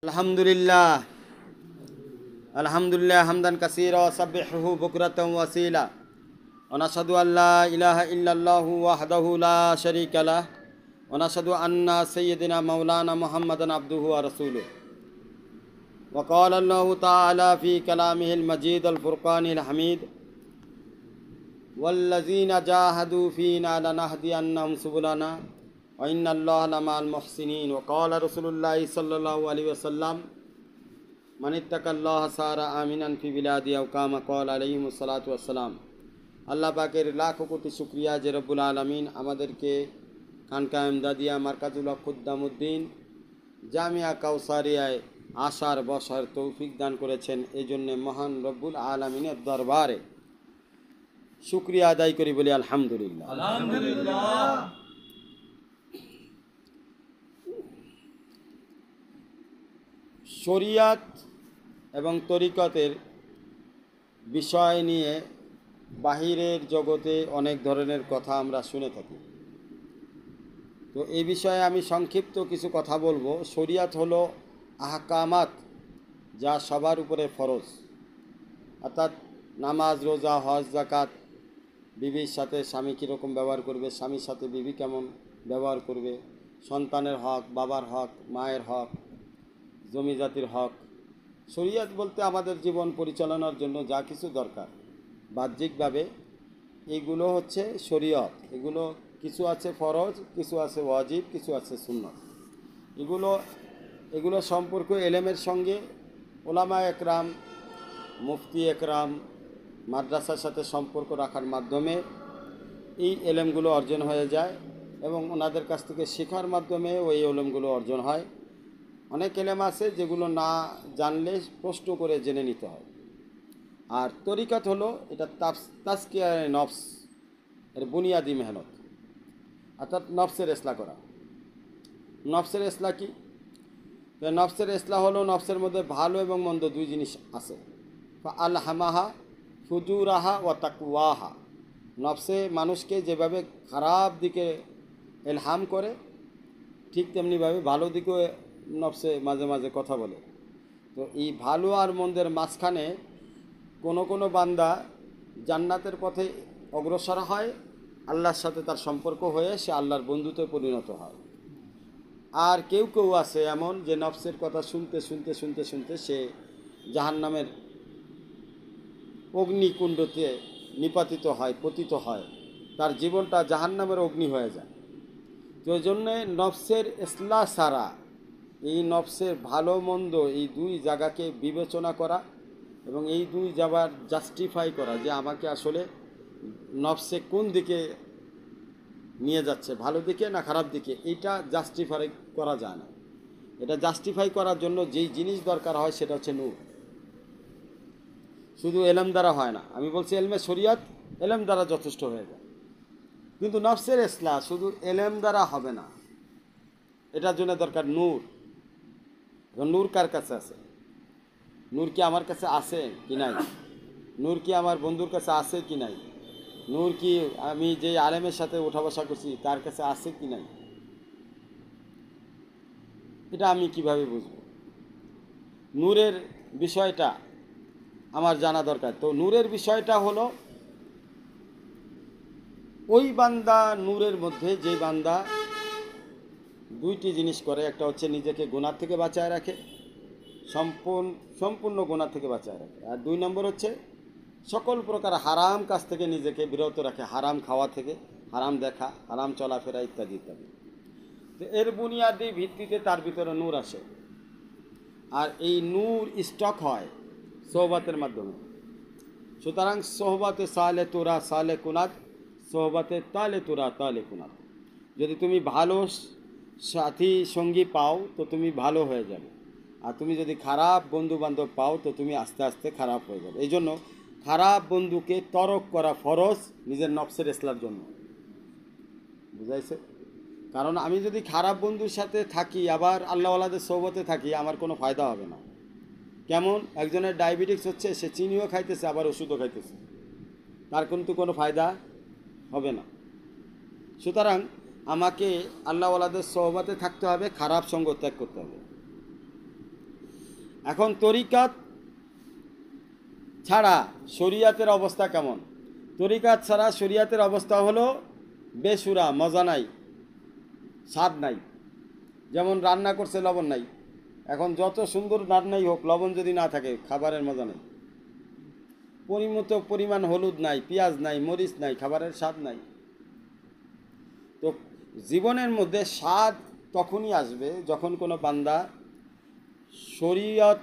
আলহামদুলিল্লাহ হামদান কাসীরা ওয়া সাব্বিহু বুকরাতান ওয়া আসীলা ওয়া নাশহাদু আল্লা ইলাহা ইল্লাল্লাহু ওয়াহদাহু লা শারীকা লাহ ওয়া নাশহাদু আন্না সাইয়্যিদানা মাওলানা মুহাম্মাদান আবদুহু ওয়া রাসূলুহু ওয়া ক্বালা আল্লাহু তাআলা ফি কালামিহিল মাজিদুল ফুরকানিল হামিদ ওয়াল্লাযীনা জাহাদু ফীনা লানাহদিয়ান্নাহুম সুবুলানা ওয়া ইন্নাল্লাহা লামাল মুহসিনিন ওয়া ক্বালা রাসূলুল্লাহি সাল্লাল্লাহু আলাইহি ওয়াসাল্লাম মানিত্তাকাল্লাহ সারা আমিনান ফি বিলাদি আও কামা ক্বাল আলাইহিমুস সালাতু ওয়াসসালাম। আল্লাহ পাকের লাখো কোটি শুকরিয়া যে রব্বুল আলামিন আমাদেরকে খানকাহ ইমদাদিয়া মারকাজুল হক খুদ্দামউদ্দিন জামিয়া কাউসারিয়ায় আসার বসার তৌফিক দান করেছেন। এই জন্য মহান রব্বুল আলামিনের দরবারে শুকরিয়া আদায় করি, বলি আলহামদুলিল্লাহ। আলহামদুলিল্লাহ। শরিয়াত এবং তরিকতের বিষয় নিয়ে বাহিরের জগতে অনেক ধরনের কথা আমরা শুনে থাকি। তো এই বিষয়ে আমি সংক্ষিপ্ত কিছু কথা বলবো। শরিয়াত হলো আহকামাত, যা সবার উপরে ফরজ, অর্থাৎ নামাজ, রোজা, হজ, যাকাত, বিবির সাথে স্বামী কীরকম ব্যবহার করবে, স্বামীর সাথে বিবি কেমন ব্যবহার করবে, সন্তানের হক, বাবার হক, মায়ের হক, জমি জাতির হক। শরিয়াত বলতে আমাদের জীবন পরিচালনার জন্য যা কিছু দরকার বাহ্যিকভাবে, এইগুলো হচ্ছে শরিয়ত। এগুলো কিছু আছে ফরজ, কিছু আছে ওয়াজিব, কিছু আছে সুন্নত। এগুলো সম্পর্ক এলেমের সঙ্গে ওলামা একরাম, মুফতি একরাম, মাদ্রাসার সাথে সম্পর্ক রাখার মাধ্যমে এই এলেমগুলো অর্জন হয়ে যায় এবং ওনাদের কাছ থেকে শেখার মাধ্যমে ওই এলেমগুলো অর্জন হয়। অনেক এলেম আছে যেগুলো না জানলে প্রশ্ন করে জেনে নিতে হয়। আর তরিকাত হলো এটা তাজকিয়ায়ে নফস, এর বুনিয়াদি মেহনত, অর্থাৎ নফসের ইসলাহ করা। নফসের ইসলাহ কি? তো নফসের ইসলাহ হলো নফসের মধ্যে ভালো এবং মন্দ দুই জিনিস আছে। আলহামাহা ফুজুরাহা ওয়া তাকওয়াহা। নফসে মানুষকে যেভাবে খারাপ দিকে এলহাম করে, ঠিক তেমনিভাবে ভালো দিকেও নফসে মাঝে মাঝে কথা বলে। তো এই ভালো আর মন্দের মাঝখানে কোনো বান্দা জান্নাতের পথে অগ্রসর হয়, আল্লাহর সাথে তার সম্পর্ক হয়ে সে আল্লাহর বন্ধুতে পরিণত হয়। আর কেউ আছে এমন যে নফসের কথা শুনতে শুনতে শুনতে শুনতে সে জাহান্নামের অগ্নিকুণ্ডতে নিপাতিত হয়, পতিত হয়, তার জীবনটা জাহান্নামের অগ্নি হয়ে যায়। তো এই জন্যে নফসের ইসলাহ ছাড়া, এই নফসের ভালো মন্দ এই দুই জায়গাকে বিবেচনা করা এবং এই দুই জায়গার জাস্টিফাই করা যে আমাকে আসলে নফসে কোন দিকে নিয়ে যাচ্ছে, ভালো দিকে না খারাপ দিকে, এইটা জাস্টিফাই করা যায় না। এটা জাস্টিফাই করার জন্য যেই জিনিস দরকার হয় সেটা হচ্ছে নূর। শুধু এলেম দ্বারা হয় না। আমি বলছি এলমে শরিয়াত এলেম দ্বারা যথেষ্ট হয়ে যায়, কিন্তু নফসের ইসলাহ শুধু এলেম দ্বারা হবে না, এটার জন্য দরকার নূর। এখন নূর কার কাছে আছে? নূর কি আমার কাছে আছে কি নাই? নূর কি আমার বন্ধুর কাছে আছে কি নাই? নূর কি আমি যে আলেমের সাথে ওঠা বসা করছি তার কাছে আছে কি নাই? এটা আমি কিভাবে বুঝব? নূরের বিষয়টা আমার জানা দরকার। তো নূরের বিষয়টা হলো ওই বান্দা নূরের মধ্যে যে বান্দা দুইটি জিনিস করে। একটা হচ্ছে নিজেকে গুনাহ থেকে বাঁচায় রাখে, সম্পূর্ণ গুনাহ থেকে বাঁচায় রাখে। আর দুই নম্বর হচ্ছে সকল প্রকার হারাম কাজ থেকে নিজেকে বিরত রাখে, হারাম খাওয়া থেকে, হারাম দেখা, হারাম চলাফেরা ইত্যাদি ইত্যাদি। তো এর বুনিয়াদি ভিত্তিতে তার ভিতরে নূর আসে। আর এই নূর স্টক হয় সোহবাতের মাধ্যমে। সুতরাং সোহবাতে সালে তোরা সালে কুনাত, সোহবাতে তালে তোরা তালে কুনাত। যদি তুমি ভালো সাথী সঙ্গী পাও তো তুমি ভালো হয়ে যাবে, আর তুমি যদি খারাপ বন্ধু বান্ধব পাও তো তুমি আস্তে আস্তে খারাপ হয়ে যাবে। এই জন্য খারাপ বন্ধুকে তরক করা ফরজ নিজের নফসের ইসলার জন্য। বুঝাইছে? কারণ আমি যদি খারাপ বন্ধুর সাথে থাকি আবার আল্লাহওয়ালাদের সোহবতে থাকি, আমার কোনো ফায়দা হবে না। কেমন? একজনের ডায়াবেটিস হচ্ছে, সে চিনিও খাইতেছে আবার ওষুধও খাইতেছে, তার কিন্তু কোনো ফায়দা হবে না। সুতরাং আমাকে আল্লাহওয়ালাদের সোহবতে থাকতে হবে, খারাপ সঙ্গ ত্যাগ করতে হবে। এখন তরিকাত ছাড়া শরিয়াতের অবস্থা কেমন? তরিকাত ছাড়া শরিয়াতের অবস্থা হলো বেসুরা, মজা নাই, স্বাদ নাই। যেমন রান্না করছে লবণ নাই, এখন যত সুন্দর রান্নাই হোক লবণ যদি না থাকে খাবারের মজা নেই। পরিমিত পরিমাণ হলুদ নাই, পেঁয়াজ নাই, মরিচ নাই, খাবারের স্বাদ নাই। তো জীবনের মধ্যে স্বাদ তখনই আসবে যখন কোনো বান্দা শরীয়ত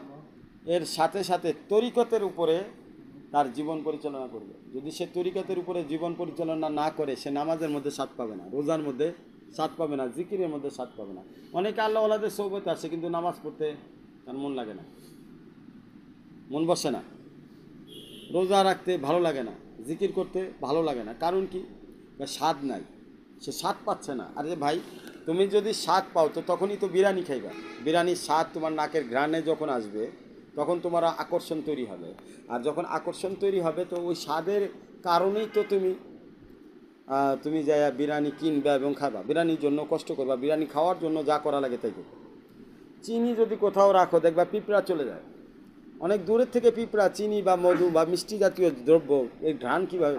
এর সাথে সাথে তরিকতের উপরে তার জীবন পরিচালনা করবে। যদি সে তরিকতের উপরে জীবন পরিচালনা না করে, সে নামাজের মধ্যে স্বাদ পাবে না, রোজার মধ্যে স্বাদ পাবে না, জিকিরের মধ্যে স্বাদ পাবে না। অনেকে আল্লাহ ওয়ালাদের সৌবতে আসে কিন্তু নামাজ পড়তে তার মন লাগে না, মন বসে না, রোজা রাখতে ভালো লাগে না, জিকির করতে ভালো লাগে না। কারণ কি? স্বাদ নাই, সে স্বাদ পাচ্ছে না। আরে ভাই, তুমি যদি স্বাদ পাও তো তখনই তো বিরিয়ানি খাইবা। বিরিয়ানির স্বাদ তোমার নাকের ঘ্রাণে যখন আসবে তখন তোমার আকর্ষণ তৈরি হবে। আর যখন আকর্ষণ তৈরি হবে তো ওই স্বাদের কারণেই তো তুমি যাই বিরিয়ানি কিনবা এবং খাবা, বিরিয়ানির জন্য কষ্ট করবা, বিরিয়ানি খাওয়ার জন্য যা করা লাগে তাই করবে। চিনি যদি কোথাও রাখো দেখবা পিঁপড়া চলে যায়, অনেক দূরের থেকে পিঁপড়া চিনি বা মধু বা মিষ্টি জাতীয় দ্রব্য এই ঘ্রাণ কীভাবে,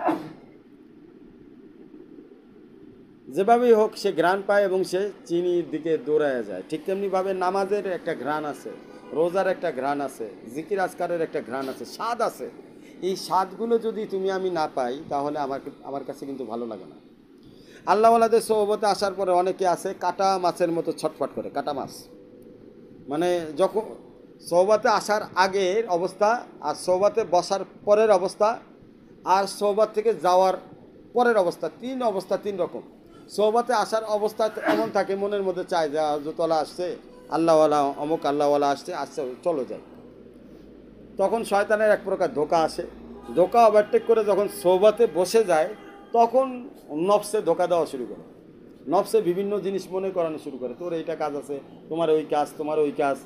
যেভাবেই হোক সে ঘ্রাণ পায় এবং সে চিনির দিকে দৌড়ায় যায়। ঠিক তেমনিভাবে নামাজের একটা ঘ্রাণ আছে, রোজার একটা ঘ্রাণ আছে, জিকির আজকারের একটা ঘ্রাণ আছে, স্বাদ আছে। এই স্বাদগুলো যদি তুমি আমি না পাই তাহলে আমার কাছে কিন্তু ভালো লাগে না। আল্লাহওয়ালাদের সোহবতে আসার পরে অনেকে আছে কাটা মাছের মতো ছটফট করে। কাটা মাছ মানে যখন সোহবতে আসার আগের অবস্থা, আর সোহবতে বসার পরের অবস্থা, আর সোহবত থেকে যাওয়ার পরের অবস্থা, তিন রকম। সোহবতে আসার অবস্থা এমন থাকে, মনের মধ্যে চায় যে যতলা আসছে আল্লাহওয়ালা, অমুক আল্লাহওয়ালা আসছে চলো যাই। তখন শয়তানের এক প্রকার ধোকা আসে, ধোকা ওভারটেক করে যখন সোহবতে বসে যায় তখন নফসে ধোকা দেওয়া শুরু করে, নফসে বিভিন্ন জিনিস মনে করানো শুরু করে, তোর এইটা কাজ আছে, তোমার ওই কাজ, তোমার ওই কাজ।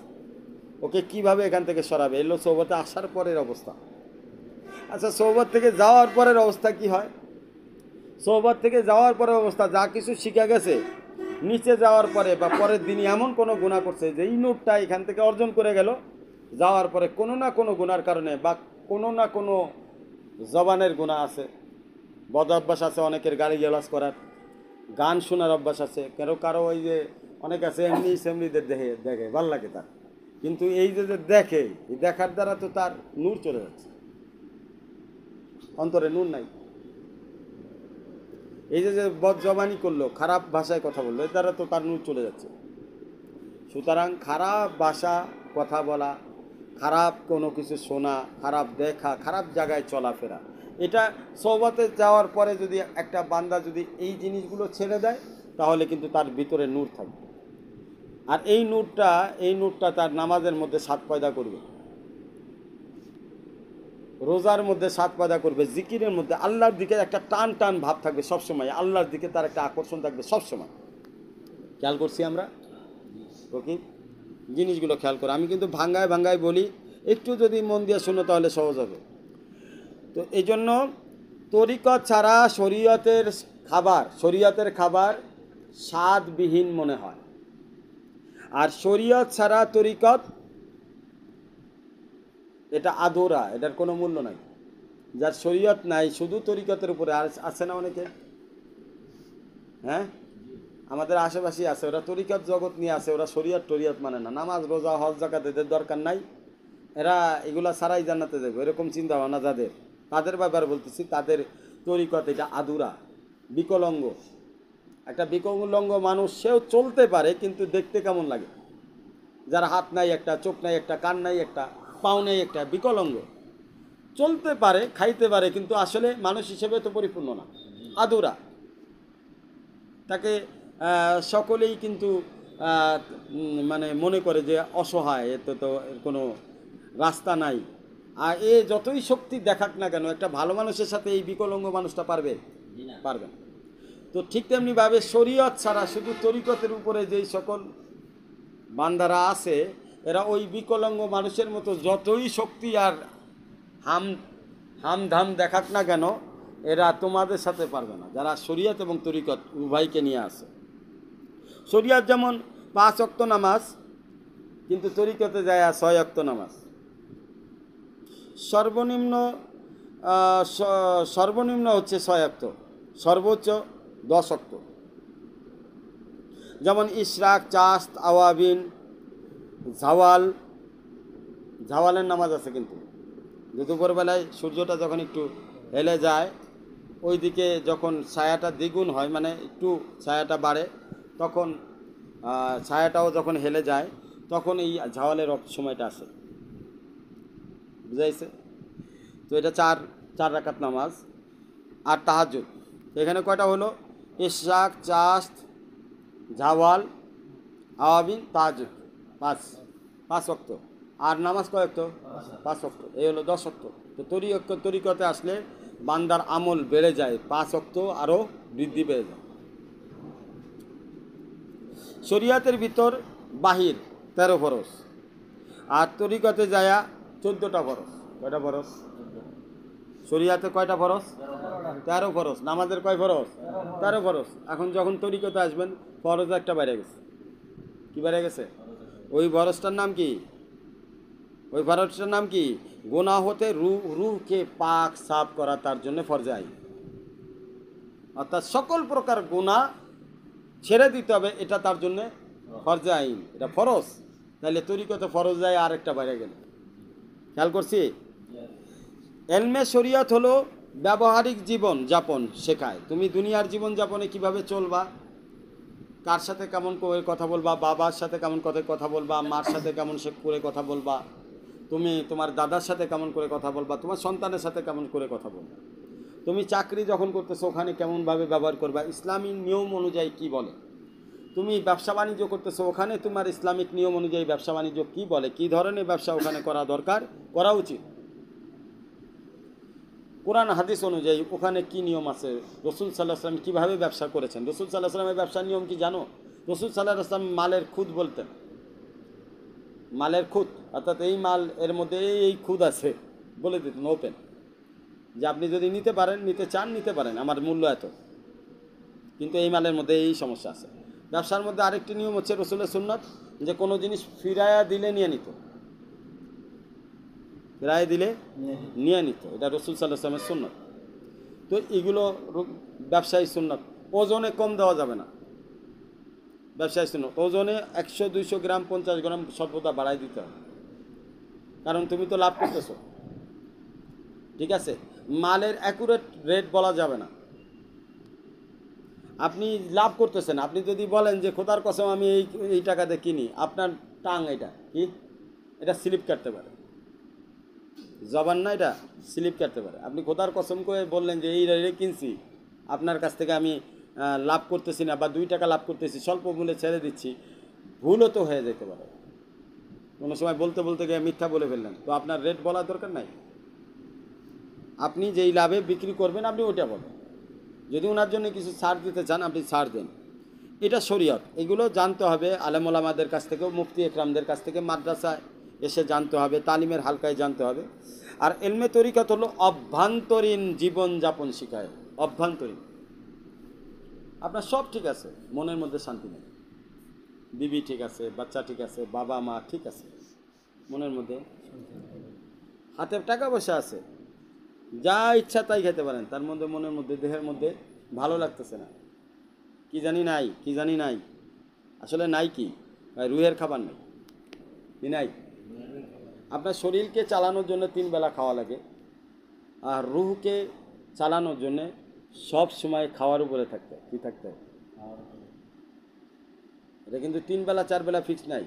ওকে কিভাবে এখান থেকে সরাবে? এলো সোহবতে আসার পরের অবস্থা। আচ্ছা, সোহবত থেকে যাওয়ার পরের অবস্থা কি হয়? সোহবত থেকে যাওয়ার পরের অবস্থা, যা কিছু শিখে গেছে নিচে যাওয়ার পরে বা পরের দিনই এমন কোনো গুনাহ করছে যে এই নোটটা এখান থেকে অর্জন করে গেল, যাওয়ার পরে কোনো না কোনো গুনার কারণে বা কোনো না কোনো জবানের গুনাহ আছে, বদ অভ্যাস আছে, অনেকের গালি গালাজ করার, গান শোনার অভ্যাস আছে, কারো ওই যে অনেক আছে এমনি সেমনিদের দেখে ভাল লাগে তার, কিন্তু এই যে দেখে, এই দেখার দ্বারা তো তার নূর চলে যাচ্ছে, অন্তরে নূর নাই। এই যে বদ জবানি করলো, খারাপ ভাষায় কথা বললো, এর দ্বারা তো তার নূর চলে যাচ্ছে। সুতরাং খারাপ ভাষা কথা বলা, খারাপ কোনো কিছু শোনা, খারাপ দেখা, খারাপ জায়গায় চলাফেরা, এটা সোহবতে যাওয়ার পরে যদি একটা বান্দা যদি এই জিনিসগুলো ছেড়ে দেয় তাহলে কিন্তু তার ভিতরে নূর থাকবে। আর এই নূরটা তার নামাজের মধ্যে স্বাদ পয়দা করবে, রোজার মধ্যে স্বাদ পয়দা করবে, জিকিরের মধ্যে আল্লাহর দিকে একটা টান টান ভাব থাকবে সবসময়, আল্লাহর দিকে তার একটা আকর্ষণ থাকবে সবসময়। খেয়াল করছি আমরা তো কি জিনিসগুলো খেয়াল করে? আমি কিন্তু ভাঙ্গায় বলি, একটু যদি মন দিয়ে শোনো তাহলে সহজ হবে। তো এই জন্য তরিকত ছাড়া শরীয়তের খাবার স্বাদবিহীন মনে হয়, আর শরীয়ত ছাড়া তরিকত এটা আধুরা, এটার কোনো মূল্য নাই। যার শরীয়ত নাই, শুধু তরিকতের উপরে আছে না অনেকে, হ্যাঁ আমাদের আশেপাশেই আছে, ওরা তরিকত জগৎ নিয়ে আছে, ওরা শরীয়ত মানে না, নামাজ রোজা হজ যাকাত এদের দরকার নাই, এরা এগুলা ছাড়াই জান্নাতে যাবে, এরকম চিন্তা ভাবনা যাদের, তাদের ব্যাপারে বলতেছি, তাদের তরিকত এটা আধুরা, বিকলাঙ্গ। একটা বিকলাঙ্গ মানুষ সেও চলতে পারে কিন্তু দেখতে কেমন লাগে? যার হাত নাই একটা, চোখ নাই একটা, কান নাই একটা, পাও নেই একটা, বিকলাঙ্গ, চলতে পারে, খাইতে পারে, কিন্তু আসলে মানুষ হিসেবে তো পরিপূর্ণ না, আধুরা। তাকে সকলেই কিন্তু মানে মনে করে যে অসহায়, এতে তো কোনো রাস্তা নাই। আর যতই শক্তি দেখাক না কেন, একটা ভালো মানুষের সাথে এই বিকলাঙ্গ মানুষটা পারবে না। তো ঠিক তেমনিভাবে শরীয়ত ছাড়া শুধু তরিকতের উপরে যেই সকল বান্দারা আছে, এরা ওই বিকলাঙ্গ মানুষের মতো যতই শক্তি আর হামধাম দেখাক না কেন, এরা তোমাদের সাথে পারবে না, যারা শরীয়ত এবং তরিকত উভয়কে নিয়ে আসে। শরীয়ত যেমন 5 ওয়াক্ত নামাজ, কিন্তু তরিকতে যায় 6 ওয়াক্ত নামাজ। সর্বনিম্ন সর্বনিম্ন হচ্ছে 6 ওয়াক্ত, সর্বোচ্চ 10 ওয়াক্ত। যেমন ইশরাক, চাস্ত, আওয়াবিন, জাওয়ালের নামাজ আছে। কিন্তু দুপুরবেলায় সূর্যটা যখন একটু হেলে যায়, ওই দিকে যখন ছায়াটা দ্বিগুণ হয়, মানে একটু ছায়াটা বাড়ে, তখন ছায়াটাও যখন হেলে যায়, তখন এই জাওয়ালের সময়টা আসে। বুঝাইছে? তো এটা চার রাকাত নামাজ। আর তাহাজ্জুদ এখানে কয়টা হলো? ইশরাক, চাস্ত, জাওয়াল, আওয়াবিন, তাহাজ্জুদ, পাঁচ ওয়াক্ত। আর নামাজ কয় ওয়াক্ত? 5 ওয়াক্ত। এই হলো 10 ওয়াক্ত। তো তরিকতে আসলে বান্দার আমল বেড়ে যায়, 5 ওয়াক্ত আরও বৃদ্ধি পেয়ে যায়। শরিয়াতের ভিতর বাহির 13 ফরজ, আর তরিকতে যায়া 14টা ফরজ। কয়টা ফরজ? শরিয়াতে কয়টা ফরজ? 13 ফরজ। নামাজের কয় ফরজ? 13 ফরজ। এখন যখন তরিকতে আসবেন, ফরজ একটা বাইরে গেছে। কি বাইরে গেছে? ওই ফরজটার নাম কি? ওই ফরজটার নাম কি? গুনাহ হতে রূহকে পাক সাফ করা, তার জন্য ফরজে আইন। অর্থাৎ সকল প্রকার গুনাহ ছেড়ে দিতে হবে, এটা তার জন্য ফরজে আইন, এটা ফরজ। তাহলে তরিকতে ফরজ যায় আর একটা বাইরে গেল। খেয়াল করছি? এলমে শরিয়ত হলো ব্যবহারিক জীবন যাপন শেখায়। তুমি দুনিয়ার জীবন যাপনে কিভাবে চলবা, কার সাথে কেমন করে কথা বলবা, বাবার সাথে কেমন কথা বলবা, মার সাথে কেমন করে কথা বলবা, তুমি তোমার দাদার সাথে কেমন করে কথা বলবা, তোমার সন্তানের সাথে কেমন করে কথা বলবা, তুমি চাকরি যখন করতেছো ওখানে কেমনভাবে ব্যবহার করবা, ইসলামী নিয়ম অনুযায়ী কি বলে, তুমি ব্যবসা বাণিজ্য করতেছো ওখানে তোমার ইসলামিক নিয়ম অনুযায়ী ব্যবসা বাণিজ্য কি বলে, কি ধরনের ব্যবসা ওখানে করা দরকার, করা উচিত, কোরআন হাদিস অনুযায়ী ওখানে কি নিয়ম আছে, রসুল সাল্লাহ সাল্লাম কীভাবে ব্যবসা করেছেন। রসুল সাল্লাহ সাল্লামের ব্যবসার নিয়ম কি জানো? রসুল সাল্লাহ সাল্লাম মালের খুদ বলতেন। মালের খুদ অর্থাৎ এই মাল এর মধ্যে এই খুদ আছে বলে দিতেন ওপেন, যে আপনি যদি নিতে পারেন, নিতে চান নিতে পারেন, আমার মূল্য এত, কিন্তু এই মালের মধ্যে এই সমস্যা আছে। ব্যবসার মধ্যে আরেকটি নিয়ম হচ্ছে রসুলের সুন্নত, যে কোনো জিনিস ফিরাইয়া দিলে নিয়ে নিত, ফিরাইয়া দিলে নিয়ে নিত, এটা রসুল সাল্লাহ সাল্লামের সুন্নত। তো এগুলো ব্যবসায়ী সুন্নত। ওজনে কম দেওয়া যাবে না, ব্যবসায়ী সুন্নত। ওজনে 100-200 গ্রাম 50 গ্রাম সর্বদা বাড়াই দিতে হবে, কারণ তুমি তো লাভ করতেছ। ঠিক আছে? মালের অ্যাকুরেট রেট বলা যাবে না। আপনি লাভ করতেছেন, আপনি যদি বলেন যে খোদার কসম আমি এই টাকাতে কিনি, আপনার টাং এটা কি, এটা স্লিপ কাটতে পারে, জবান না, এটা স্লিপ কাটতে পারে। আপনি খোদার কসম করে বললেন যে এই রেটে কিনছি, আপনার কাছ থেকে আমি লাভ করতেছি না, বা 2 টাকা লাভ করতেছি, স্বল্প মূল্যে ছেড়ে দিচ্ছি, ভুলও তো হয়ে যেতে পারে। কোনো সময় বলতে বলতে গিয়ে মিথ্যা বলে ফেললেন, তো আপনার রেট বলার দরকার নাই। আপনি যেই লাভে বিক্রি করবেন আপনি ওইটা বলেন। যদি ওনার জন্য কিছু ছাড় দিতে চান আপনি ছাড় দেন, এটা শরীয়ত। এগুলো জানতে হবে আলেম ওলামাদের কাছ থেকেও, মুফতি একরামদের কাছ থেকে, মাদ্রাসায় এসে জানতে হবে, তালিমের হালকায় জানতে হবে। আর এলমে তরিকত হলো অভ্যন্তরীণ জীবনযাপন শিখায়। অভ্যন্তরীণ, আপনার সব ঠিক আছে, মনের মধ্যে শান্তি নেই, বিবি ঠিক আছে, বাচ্চা ঠিক আছে, বাবা মা ঠিক আছে, মনের মধ্যে হাতে টাকা পয়সা আছে, যা ইচ্ছা তাই খেতে পারেন, তার মধ্যে মনের মধ্যে দেহের মধ্যে ভালো লাগতেছে না, কি জানি নাই, আসলে নাই কি, রুহের খাবার নেই, কি নাই। আপনার শরীরকে চালানোর জন্য 3 বেলা খাওয়া লাগে, আর রুহকে চালানোর জন্য সব সময় খাওয়ার উপরে থাকতে হয়। এটা কিন্তু 3 বেলা 4 বেলা ফিক্স নাই,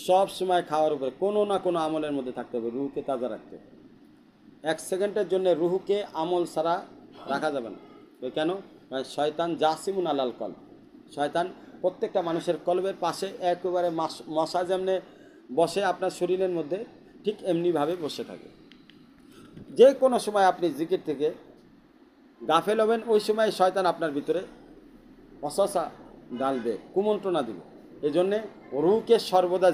সব সময় খাওয়ার উপরে, কোনো না কোনো আমলের মধ্যে থাকতে হবে, রুহকে তাজা রাখতে হবে। 1 সেকেন্ডের জন্য রুহকে আমল ছাড়া রাখা যাবে না। কেন? শয়তান জাসিমুন আলাল কলব, শয়তান প্রত্যেকটা মানুষের কলবের পাশে একেবারে মশা যেমনি বসে আপনার শরীরের মধ্যে, ঠিক এমনিভাবে বসে থাকে। যে কোনো সময় আপনি জিকির থেকে গাফেল হবেন, ওই সময় শয়তান আপনার ভিতরে অসসা ডালবে, কুমন্ত্রণা দিবে। এই জন্যে রুহকে সর্বদা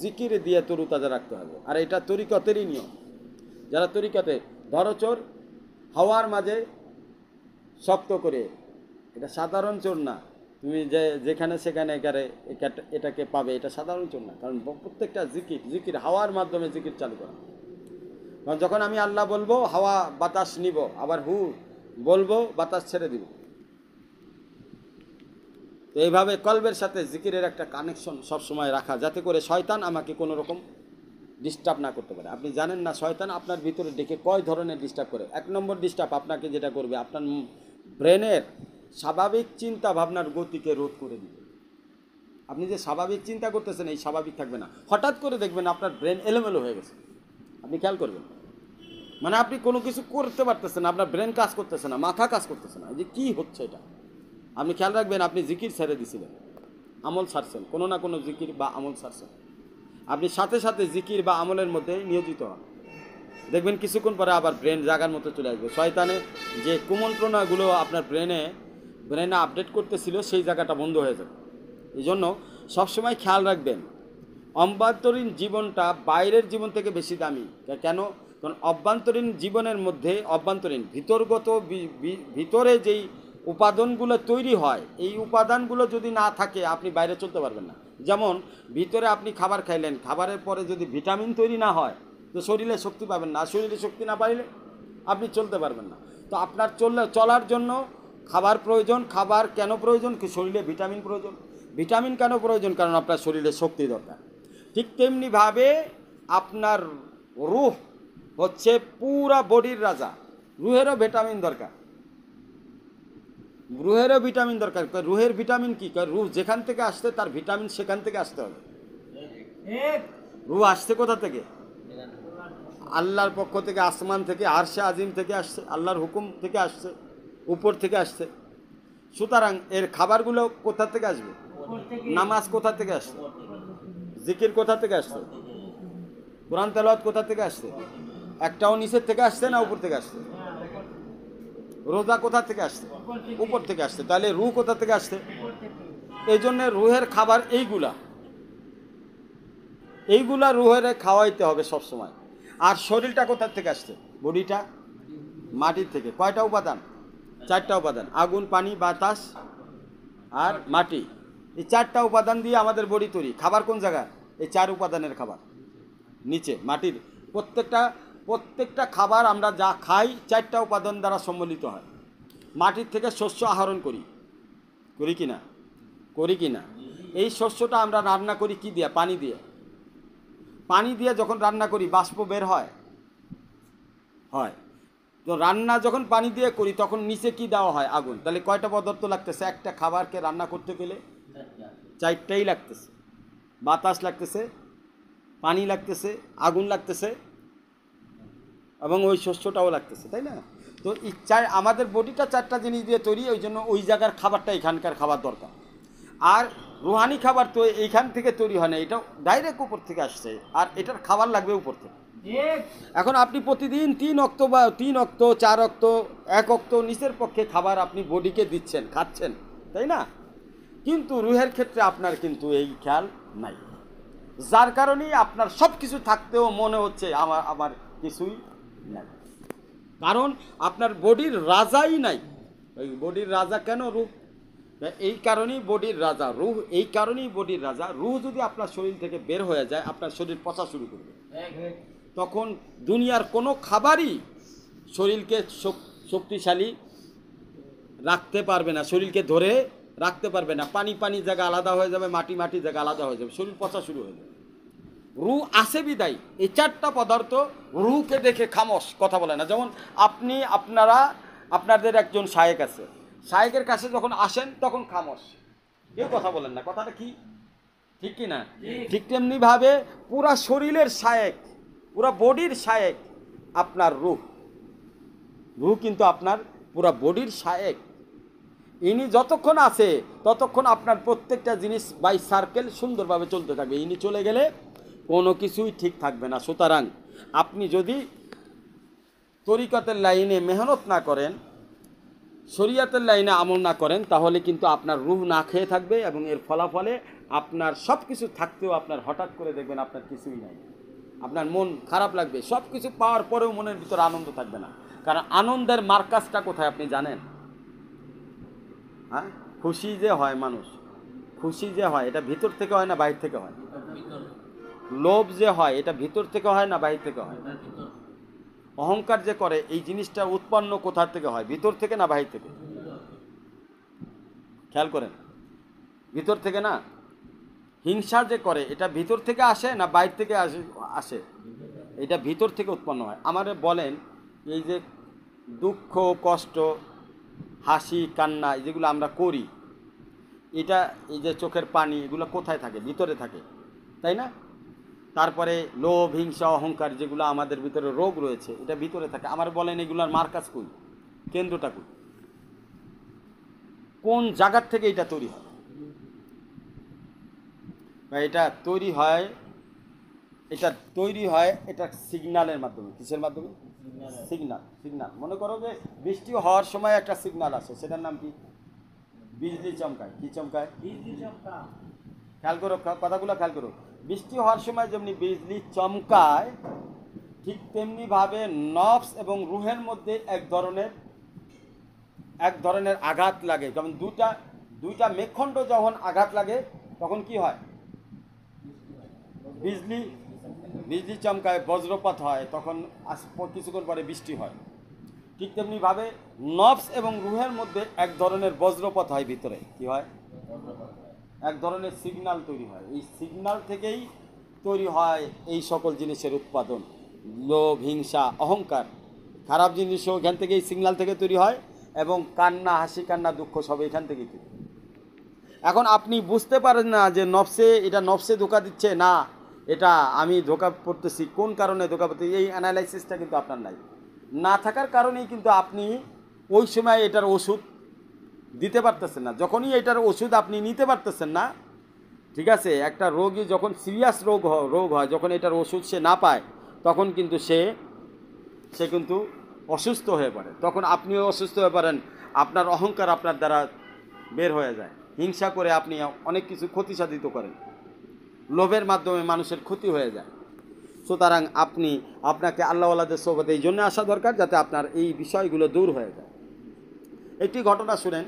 জিকিরে দিয়ে তরুতাজা রাখতে হবে। আর এটা তরিকতেরই নিয়ম। যারা তরিকতে, ধরো চোর হাওয়ার মাঝে শক্ত করে, এটা সাধারণ চোর না, তুমি যেখানে সেখানে এটাকে পাবে, এটা সাধারণ চল না। কারণ প্রত্যেকটা জিকির হাওয়ার মাধ্যমে জিকির চালু করা। কারণ যখন আমি আল্লাহ বলবো হাওয়া বাতাস নিব, আবার বলবো বাতাস ছেড়ে দিব। তো এইভাবে কলবের সাথে জিকিরের একটা কানেকশন সবসময় রাখা, যাতে করে শয়তান আমাকে কোনো রকম ডিস্টার্ব না করতে পারে। আপনি জানেন না শয়তান আপনার ভিতরে ডেকে কয় ধরনের ডিস্টার্ব করে। 1 নম্বর ডিস্টার্ব আপনাকে যেটা করবে, আপনার ব্রেনের স্বাভাবিক চিন্তা ভাবনার গতিকে রোধ করে দিবে। আপনি যে স্বাভাবিক চিন্তা করতেছেন এই স্বাভাবিক থাকবে না, হঠাৎ করে দেখবেন আপনার ব্রেন এলোমেলো হয়ে গেছে। আপনি খেয়াল করবেন, মানে আপনি কোনো কিছু করতে পারতেছেন না, আপনার ব্রেন কাজ করতেছে না, মাথা কাজ করতেছে না, এই যে কী হচ্ছে এটা। আপনি খেয়াল রাখবেন, আপনি জিকির ছেড়ে দিছিলেন, আমল ছাড়ছেন, কোনো না কোনো জিকির বা আমল ছাড়ছেন। আপনি সাথে সাথে জিকির বা আমলের মধ্যে নিয়োজিত হন, দেখবেন কিছুক্ষণ পরে আবার ব্রেন জাগার মতো চলে আসবে। শয়তানে যে কুমন্ত্রণাগুলো আপনার ব্রেনে আপডেট করতেছিল সেই জায়গাটা বন্ধ হয়ে যাবে। এই জন্য সবসময় খেয়াল রাখবেন, অভ্যন্তরীণ জীবনটা বাইরের জীবন থেকে বেশি দামি। কেন? কারণ অভ্যন্তরীণ জীবনের মধ্যে ভিতরগত ভিতরে যেই উপাদানগুলো তৈরি হয়, এই উপাদানগুলো যদি না থাকে আপনি বাইরে চলতে পারবেন না। যেমন ভিতরে আপনি খাবার খাইলেন, খাবারের পরে যদি ভিটামিন তৈরি না হয় তো শরীরে শক্তি পাবেন না, শরীরে শক্তি না পাইলে আপনি চলতে পারবেন না। তো আপনার চলার জন্য খাবার প্রয়োজন। খাবার কেন প্রয়োজন? শরীরে ভিটামিন প্রয়োজন। ভিটামিন কেন প্রয়োজন? কারণ আপনার শরীরে শক্তি দরকার। ঠিক তেমনিভাবে আপনার রুহ হচ্ছে পুরা বডির রাজা, রুহেরও ভিটামিন দরকার। রুহেরও ভিটামিন দরকার। রুহের ভিটামিন কি? রুহ যেখান থেকে আসছে তার ভিটামিন সেখান থেকে আসতে হবে। রুহ আসছে কোথা থেকে? আল্লাহর পক্ষ থেকে, আসমান থেকে, আরশে আজিম থেকে আসছে, আল্লাহর হুকুম থেকে আসছে, উপর থেকে আসছে। সুতরাং এর খাবারগুলো কোথা থেকে আসবে? নামাজ কোথা থেকে আসছে? জিকির কোথা থেকে আসছে? কোরআন তেলাওয়াত কোথা থেকে আসছে? একটাও নিচের থেকে আসছে না উপর থেকে আসছে? রোজা কোথা থেকে আসছে? উপর থেকে আসছে। তাহলে রুহ কোথা থেকে আসছে? এই জন্য রুহের খাবার এইগুলা রুহের খাওয়াইতে হবে সবসময়। আর শরীরটা কোথা থেকে আসছে? বডিটা মাটির থেকে। কয়টা উপাদান? 4টা উপাদান, আগুন, পানি, বাতাস আর মাটি। এই 4টা উপাদান দিয়ে আমাদের বডি তৈরি। খাবার কোন জায়গায়? এই 4 উপাদানের খাবার নিচে মাটির। প্রত্যেকটা খাবার আমরা যা খাই 4টা উপাদান দ্বারা সম্মিলিত হয়। মাটির থেকে শস্য আহরণ করি কি না? এই শস্যটা আমরা রান্না করি কি দিয়ে? পানি দিয়ে যখন রান্না করি বাষ্প বের হয়। তো রান্না যখন পানি দিয়ে করি তখন নিচে কি দেওয়া হয়? আগুন। তাহলে কয়টা পদার্থ লাগতেছে? একটা খাবারকে রান্না করতে গেলে 4টাই লাগতেছে। বাতাস লাগতেছে, পানি লাগতেছে, আগুন লাগতেছে এবং ওই শস্যটাও লাগতেছে, তাই না? তো আমাদের বডিটা 4টা জিনিস দিয়ে তৈরি। ওই জন্য ওই জায়গার খাবারটা এখানকার খাবার দরকার। আর রুহানি খাবার তো এইখান থেকে তৈরি হয় না, এটা ডাইরেক্ট উপর থেকে আসছে, আর এটার খাবার লাগবে উপর থেকে। এখন আপনি প্রতিদিন 3 অক্ত বা 3 অক্ত, 4 অক্ত, 1 অক্ত নিচের পক্ষে খাবার আপনি বডিকে দিচ্ছেন, খাচ্ছেন, তাই না? কিন্তু রুহের ক্ষেত্রে আপনার কিন্তু এই খেয়াল নাই, যার কারণেই আপনার সব কিছু থাকতেও মনে হচ্ছে আমার কিছুই নাই। কারণ আপনার বডির রাজাই নাই। ওই বডির রাজা কেন? রুহ। এই কারণেই বডির রাজা রুহ। এই কারণেই বডির রাজা রুহ। যদি আপনার শরীর থেকে বের হয়ে যায় আপনার শরীর পচা শুরু করবে। তখন দুনিয়ার কোনো খাবারই শরীরকে শক্তিশালী রাখতে পারবে না, শরীরকে ধরে রাখতে পারবে না। পানি জায়গা আলাদা হয়ে যাবে, মাটি জায়গা আলাদা হয়ে যাবে, শরীর পচা শুরু হয়ে যাবে। রুহ আসে বিদায় এই 4টা পদার্থ রুহকে দেখে খামোশ, কথা বলে না। যেমন আপনাদের একজন শায়েক আছে, শায়েকের কাছে যখন আসেন তখন খামোশ, কেউ কথা বলেন না। কথাটা কি ঠিক কি না? ঠিক তেমনিভাবে পুরা শরীরের শায়েক, পুরা বডির শায়েক আপনার রুহ কিন্তু আপনার পুরা বডির শায়েক। ইনি যতক্ষণ আছে ততক্ষণ আপনার প্রত্যেকটা জিনিস বাই সার্কেল সুন্দরভাবে চলতে থাকবে। ইনি চলে গেলে কোনো কিছুই ঠিক থাকবে না। সুতরাং আপনি যদি তরিকতের লাইনে মেহনত না করেন, শরিয়াতের লাইনে আমল না করেন, তাহলে কিন্তু আপনার রুহ না খেয়ে থাকবে এবং এর ফলাফলে আপনার সব কিছু থাকতেও আপনার হঠাৎ করে দেখবেন আপনার কিছুই নাই। আপনার মন খারাপ লাগবে, সব কিছু পাওয়ার পরেও মনের ভিতরে আনন্দ থাকবে না। কারণ আনন্দের মার্কাজটা কোথায় আপনি জানেন? হ্যাঁ, খুশি যে হয় মানুষ, খুশি যে হয় এটা ভিতর থেকে হয় না বাহির থেকে হয়? লোভ যে হয় এটা ভিতর থেকে হয় না বাহির থেকে হয়? অহংকার যে করে এই জিনিসটা উৎপন্ন কোথা থেকে হয়, ভিতর থেকে না বাহির থেকে? খেয়াল করেন, ভিতর থেকে না? হিংসা যে করে এটা ভিতর থেকে আসে না বাইরে থেকে আসে? এটা ভিতর থেকে উৎপন্ন হয়। আমারে বলেন, এই যে দুঃখ কষ্ট হাসি কান্না যেগুলো আমরা করি, এটা এই যে চোখের পানি এগুলো কোথায় থাকে? ভিতরে থাকে, তাই না? তারপরে লোভ হিংসা অহংকার যেগুলো আমাদের ভিতরে রোগ রয়েছে এটা ভিতরে থাকে। আমার বলেন এগুলোর মার্কাজ কই, কেন্দ্রটা কই, কোন জায়গার থেকে এটা তৈরি হয়? এটা তৈরি হয়, এটা সিগন্যালের মাধ্যমে। কিসের মাধ্যমে? সিগন্যাল। মনে করো যে বৃষ্টি হওয়ার সময় একটা সিগন্যাল আসে, সেটার নাম কি? বিজলি চমকায়। কি চমকায়? খেয়াল করো কথাগুলো, খেয়াল করো। বৃষ্টি হওয়ার সময় যেমনি বিজলি চমকায়, ঠিক তেমনি ভাবে নফস এবং রুহের মধ্যে এক ধরনের আঘাত লাগে। যেমন দুইটা মেঘখণ্ড যখন আঘাত লাগে তখন কি হয়? বিজলি চমকায়, বজ্রপাত হয়, তখন কিছুক্ষণ পরে বৃষ্টি হয়। ঠিক তেমনি ভাবে নফস এবং রুহের মধ্যে এক ধরনের বজ্রপাত হয়, ভিতরে কি হয়? এক ধরনের সিগন্যাল তৈরি হয়। এই সিগন্যাল থেকেই তৈরি হয় এই সকল জিনিসের উৎপাদন। লোভ হিংসা অহংকার খারাপ জিনিসও এখান থেকে, এই সিগন্যাল থেকে তৈরি হয়। এবং কান্না হাসি কান্না দুঃখ সব এখান থেকেই তৈরি। এখন আপনি বুঝতে পারেন না যে এটা নফসে ধোকা দিচ্ছে না, এটা আমি ধোকা পড়তেছি। কোন কারণে ধোকা পড়তেছি এই অ্যানালাইসিসটা কিন্তু আপনার না থাকার কারণেই কিন্তু আপনি ওই সময় এটার ওষুধ দিতে পারতেছেন না। যখনই এটার ওষুধ আপনি নিতে পারতেছেন না, ঠিক আছে, একটা রোগী যখন সিরিয়াস রোগ হয়, যখন এটার ওষুধ সে না পায়, তখন কিন্তু সে কিন্তু অসুস্থ হয়ে পড়ে। তখন আপনিও অসুস্থ হয়ে পড়েন, আপনার অহংকার আপনার দ্বারা বের হয়ে যায়, হিংসা করে আপনি অনেক কিছু ক্ষতি সাধিত করেন, লোভের মাধ্যমে মানুষের ক্ষতি হয়ে যায়। সুতরাং আপনাকে আল্লাহওয়ালাদের সোহবতে এই জন্য আসা দরকার, যাতে আপনার এই বিষয়গুলো দূর হয়ে যায়। একটি ঘটনা শুনেন,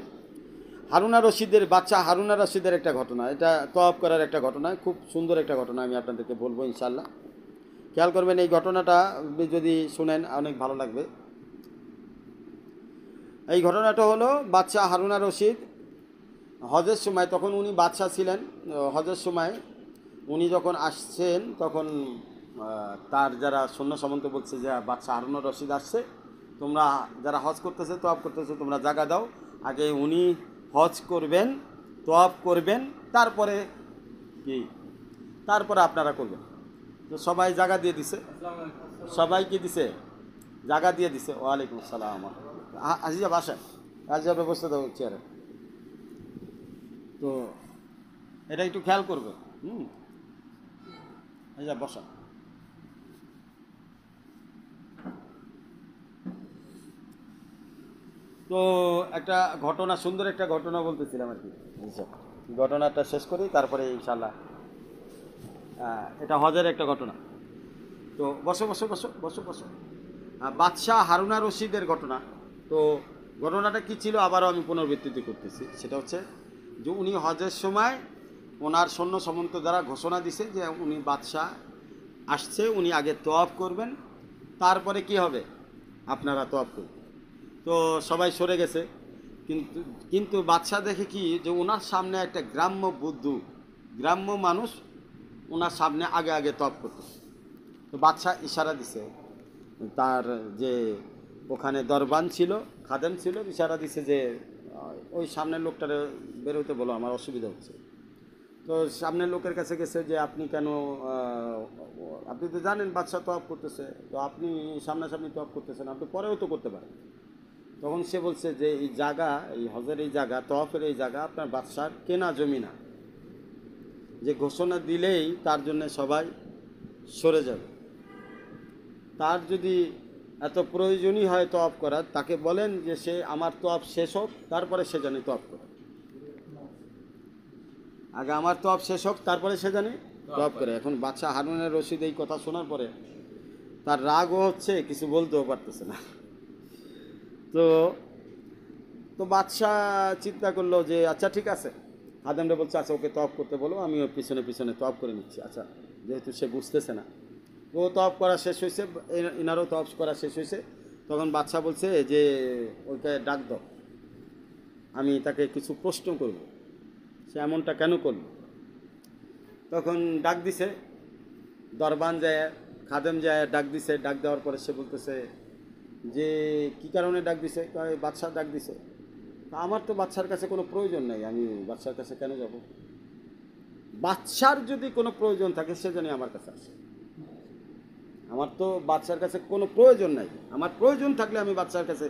বাচ্চা হারুনা রশিদের একটা ঘটনা। এটা তওয়াব করার একটা ঘটনা, খুব সুন্দর একটা ঘটনা, আমি আপনাদেরকে বলবো ইনশাল্লাহ। খেয়াল করবেন, এই ঘটনাটা যদি শুনেন অনেক ভালো লাগবে। এই ঘটনাটা হলো, বাচ্চা হারুনা রশিদ হজের সময়, তখন উনি বাচ্চা ছিলেন, হজের সময় উনি যখন আসছেন, তখন তার যারা সৈন্য সামন্ত বলছে যে বাচ্চা হারুনা রশিদ আসছে, তোমরা যারা হজ করতেছে তওয়াব করতেছে তোমরা জায়গা দাও, আগে উনি হজ করবেন তওয়াব করবেন, তারপরে আপনারা করবেন। তো সবাই জায়গা দিয়ে দিছে, সবাই কি দিছে? জায়গা দিয়ে দিছে। ওয়ালাইকুম আসসালাম। আজিজা বাসেন, আজিজা ব্যবস্থা দেওয়া চেয়ারে। তো এটা একটু খেয়াল করবে। আজিজা বসা। তো একটা ঘটনা, সুন্দর একটা ঘটনা বলতেছিলাম আর কি। ঘটনাটা শেষ করি, তারপরে ইনশাল্লাহ। এটা হজের একটা ঘটনা। তো বসো বসো বসো বসো বসো। বাদশাহ হারুনা রশিদের ঘটনা। তো ঘটনাটা কি ছিল আবারও আমি পুনরাবৃত্তি করতেছি। সেটা হচ্ছে যে উনি হজের সময় ওনার সৈন্য সামন্ত দ্বারা ঘোষণা দিছে যে উনি বাদশাহ আসছে, উনি আগে তওয়াব করবেন, তারপরে কি হবে? আপনারা তওয়াব করবেন। তো সবাই সরে গেছে, কিন্তু বাদশাহ দেখে কি যে ওনার সামনে একটা গ্রাম্য মানুষ ওনার সামনে আগে আগে তওয়াব করতেছে। তো বাদশাহ ইশারা দিছে, তার যে ওখানে দরবান ছিল, খাদেম ছিল, ইশারা দিছে যে ওই সামনের লোকটার বেরোতে বলো, আমার অসুবিধা হচ্ছে। তো সামনের লোকের কাছে গেছে যে আপনি কেন, আপনি তো জানেন বাদশাহ তওয়াব করতেছে, তো আপনি সামনাসামনি তওয়াব করতেছেন, আপনি পরেও তো করতে পারেন। তখন সে বলছে যে এই জায়গা, এই হজের এই জায়গা, তওয়াফের এই জায়গা আপনার বাদশার কেনা জমি না, যে ঘোষণা দিলেই তার জন্য সবাই সরে যাবে। তার যদি এত প্রয়োজনই হয় তওয়াব করার, তাকে বলেন যে সে আমার তওয়াব শেষ হোক, তারপরে সে জানে তওয়াব করে। আগে আমার তওয়াব শেষ হোক, তারপরে সে জানে তওয়াব করে। এখন বাদশাহ হারুনের রশিদ এই কথা শোনার পরে তার রাগও হচ্ছে, কিছু বলতেও পারতেছে না। তো তো বাদশাহ চিন্তা করলো যে আচ্ছা ঠিক আছে, খাদেমরা বলছে আচ্ছা ওকে তওয়াব করতে বলো, আমি ওর পিছনে পিছনে তওয়াব করে নিচ্ছি। আচ্ছা, যেহেতু সে বুঝতেছে না, ও তওয়াব করা শেষ হয়েছে, ইনারও তওয়াব করা শেষ হয়েছে, তখন বাদশাহ বলছে যে ওইকে ডাক দাও, আমি তাকে কিছু প্রশ্ন করব, সে এমনটা কেন করল। তখন ডাক দিছে, দরবান যায়, খাদেম যায় ডাক দিছে, ডাক দেওয়ার পরে সে বলতেছে যে কী কারণে ডাক দিছে, বাদশাহ ডাক দিছে। আমার তো বাদশার কাছে কোনো প্রয়োজন নাই, আমি বাদশার কাছে কেন যাব? বাদশার যদি কোনো প্রয়োজন থাকে সে জানি আমার কাছে আসে, আমার তো বাদশার কাছে কোনো প্রয়োজন নাই। আমার প্রয়োজন থাকলে আমি বাদশার কাছে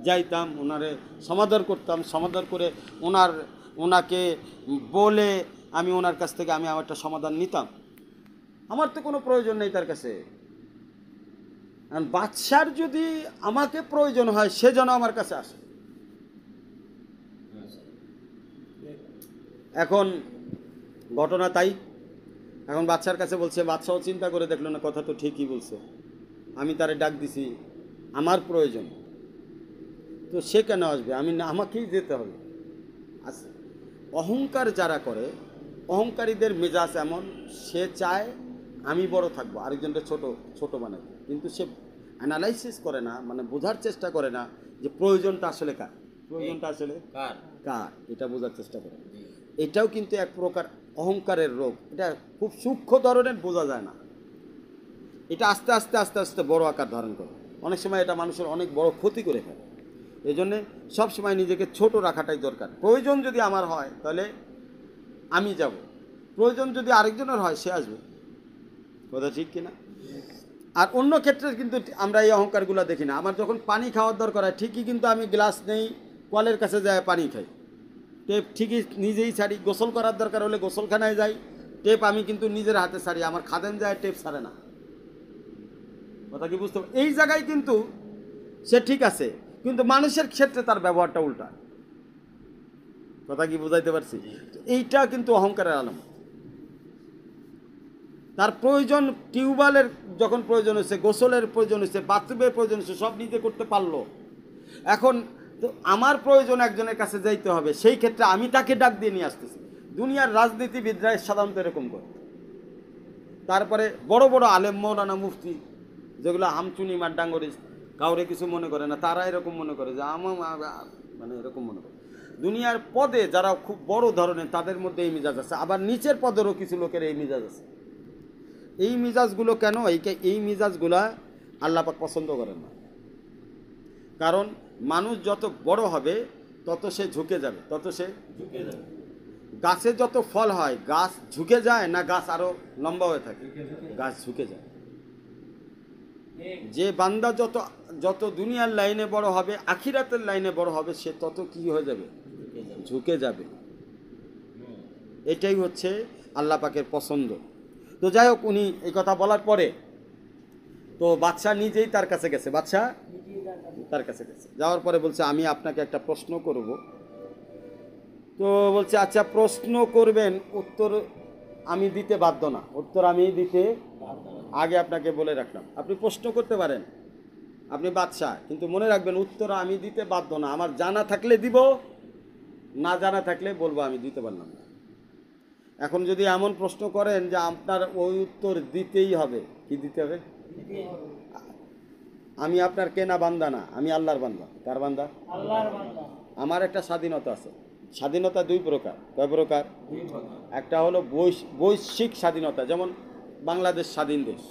যাইতাম, ওনারে সমাদর করতাম, সমাদর করে ওনাকে বলে আমি ওনার কাছ থেকে আমি আমারটা সমাধান নিতাম। আমার তো কোনো প্রয়োজন নেই তার কাছে। বাদশার যদি আমাকে প্রয়োজন হয় সে যেন আমার কাছে আসে। এখন ঘটনা তাই, এখন বাদশার কাছে বলছে, বাদশাও চিন্তা করে দেখলো না, কথা তো ঠিকই বলছে, আমি তারে ডাক দিছি, আমার প্রয়োজন, তো সে কেন আসবে, আমাকেই যেতে হবে। আচ্ছা, অহংকার যারা করে, অহংকারীদের মেজাজ এমন, সে চায় আমি বড় থাকবো, আরেকজনটা ছোট ছোট বানাবে, কিন্তু সে অ্যানালাইসিস করে না, মানে বোঝার চেষ্টা করে না যে প্রয়োজনটা আসলে কার, প্রয়োজনটা আসলে কার, এটা বোঝার চেষ্টা করে। এটাও কিন্তু এক প্রকার অহংকারের রোগ, এটা খুব সূক্ষ্ম ধরনের, বোঝা যায় না, এটা আস্তে আস্তে আস্তে আস্তে বড় আকার ধারণ করে, অনেক সময় এটা মানুষের অনেক বড় ক্ষতি করে ফেলে। এই জন্যে সবসময় নিজেকে ছোট রাখাটাই দরকার। প্রয়োজন যদি আমার হয় তাহলে আমি যাব, প্রয়োজন যদি আরেকজনের হয় সে আসবে, কথা ঠিক কিনা? আর অন্য ক্ষেত্রে কিন্তু আমরা এই অহংকারগুলো দেখি না। আমার যখন পানি খাওয়ার দরকার হয় ঠিকই কিন্তু আমি গ্লাস নেই, কলের কাছে যায় পানি খাই, টেপ ঠিকই নিজেই ছাড়ি, গোসল করার দরকার হলে গোসলখানায় যাই, টেপ আমি কিন্তু নিজের হাতে ছাড়ি, আমার খাদেম যায় টেপ ছাড়ে না, কথা কি বুঝতে পারি? এই জায়গায় কিন্তু সে ঠিক আছে, কিন্তু মানুষের ক্ষেত্রে তার ব্যবহারটা উল্টা, কথা কি বুঝাইতে পারছি? এইটা কিন্তু অহংকারের আলামত। তার প্রয়োজন, টিউবওয়েলের যখন প্রয়োজন হয়েছে, গোসলের প্রয়োজন হয়েছে, বাথরুমের প্রয়োজন হয়েছে, সব নিজে করতে পারলো। এখন তো আমার প্রয়োজন একজনের কাছে যাইতে হবে, সেই ক্ষেত্রে আমি তাকে ডাক দিয়ে নিয়ে আসতেছি। দুনিয়ার রাজনীতিবিদরা সাধারণত এরকম করে। তারপরে বড় বড় আলেম, মৌলানা, মুফতি, যেগুলো আমচুনি মাড্ডাঙ্গরি, কাউরে কিছু মনে করে না, তারা এরকম মনে করে যে মানে এরকম মনে করে। দুনিয়ার পদে যারা খুব বড় ধরনের, তাদের মধ্যে এই মিজাজ আছে, আবার নিচের পদেরও কিছু লোকের এই মিজাজ আছে। এই মিজাজগুলো কেন? এই মিজাজগুলা আল্লাহ পাক পছন্দ করেন না। কারণ মানুষ যত বড় হবে তত সে ঝুঁকে যাবে, গাছে যত ফল হয়, গাছ ঝুঁকে যায় না গাছ আরো লম্বা হয়ে থাকে? গাছ ঝুঁকে যায়। যে বান্দা যত যত দুনিয়ার লাইনে বড় হবে, আখিরাতের লাইনে বড় হবে, সে তত কি হয়ে যাবে? ঝুঁকে যাবে। এটাই হচ্ছে আল্লাহ পাকের পছন্দ। তো যাই হোক, উনি এই কথা বলার পরে তো বাদশা নিজেই তার কাছে গেছে, যাওয়ার পরে বলছে আমি আপনাকে একটা প্রশ্ন করব। তো বলছে আচ্ছা প্রশ্ন করবেন, উত্তর আমি দিতে বাধ্য না, উত্তর আমি দিতে আগে আপনাকে বলে রাখলাম, আপনি প্রশ্ন করতে পারেন, আপনি বাদশা, কিন্তু মনে রাখবেন উত্তর আমি দিতে বাধ্য না। আমার জানা থাকলে দিব, না জানা থাকলে বলবো আমি দিতে পারলাম না। এখন যদি এমন প্রশ্ন করেন যে আপনার ওই উত্তর দিতেই হবে, কি দিতে হবে? আমি আপনার কেনা বান্দা না, আমি আল্লাহর বান্দা। কার বান্দা? আল্লাহর বান্দা। আমার একটা স্বাধীনতা আছে। স্বাধীনতা দুই প্রকার। কয় প্রকার? একটা হলো বৈশ্বিক স্বাধীনতা, যেমন বাংলাদেশ স্বাধীন দেশ।